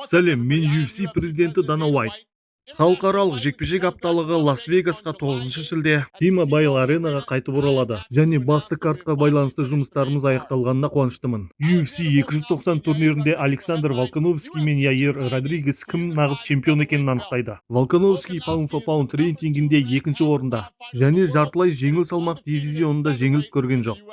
Сәлем, мен UFC президенті Дана Уайт. Халықаралық жекпе-жек апталығы Лас-Вегасқа 9 шілде T-Mobile аренаға қайтып оралады. Және басты картқа байланысты жұмыстарымыз аяқталғанына қуаныштымын. UFC 290 турнирінде Александр Волкановский мен Яир Родригес кім нағыз чемпион екенін анықтайды. Волкановский pound for pound рейтингінде 2-ші орында және жартылай жеңіл салмақ дивизионында жеңіліп көрген жоқ.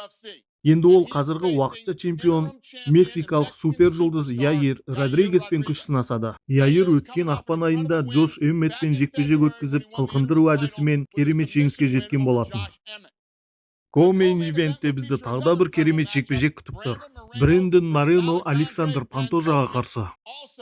Енді ол қазіргі уақытша чемпион мексикалық супер жұлдыз Яир Родригеспен күш сынасады. Яир өткен ақпан айында Джош Эмметпен жекпе-жек өткізіп, қылқындыру әдісімен керемет жеңіске жеткен болатын. Ко-мейн ивентте бізді тағда бір керемет жекпе-жек күтіп тұр. Брэндон Морено Александр Пантожаға қарсы.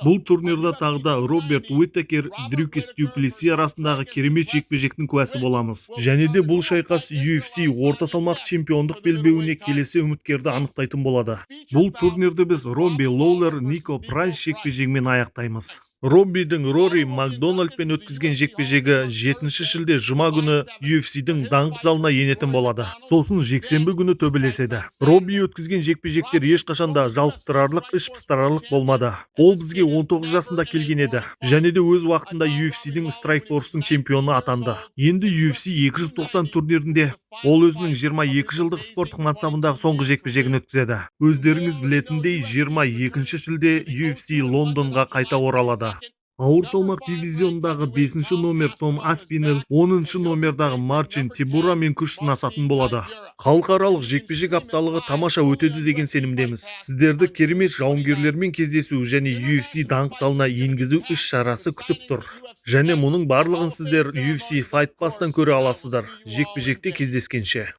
Бұл турнирда тағда Роберт Уитакер, Дрюкес Дюплеси арасындағы керемет жекпе-жектің куәсі боламыз. Және де бұл шайқас UFC орта салмақ чемпиондық белбеуіне келесі үміткерді анықтайтын болады. Бұл турнирді біз Ромби Лоулер, Нико Прайс жекпе-жегімен аяқтаймыз. Роббидің Рори Макдональдпен өткізген жекпе-жегі 7-ші шілде жұма күні UFC-дің даңқ залына енетін болады. Сосын жексенбі күні төбелеседі. Робби өткізген жекпе-жектер ешқашанда жалықтырарлық, іш пыстырарлық болмады. Ол бізге 19 жасында келген еді. Және де өз уақытында UFC-дің Strikeforce'ың чемпионы атанды. Енді UFC 290 турнирінде ол өзінің 22 жылдық спорттық мансабындағы соңғы жекпе-жегін өткізеді. Өздеріңіз білетіндей 22 шілде UFC Лондонға қайта оралады. Ауыр салмақ дивизиондағы 5-ші номер Том Аспинелл, 10-ші номердағы Марчин Тибурамен күш сынасатын болады. Халықаралық жекпе-жек апталығы тамаша өтеді деген сенімдеміз. Сіздерді керемет жауынгерлермен кездесу және UFC даңқ залына енгізу іс-шарасы күтіп тұр. Және мұның барлығын сіздер UFC Fight Pass'тан көре аласыздар. Жекпе-жекте кездескенше.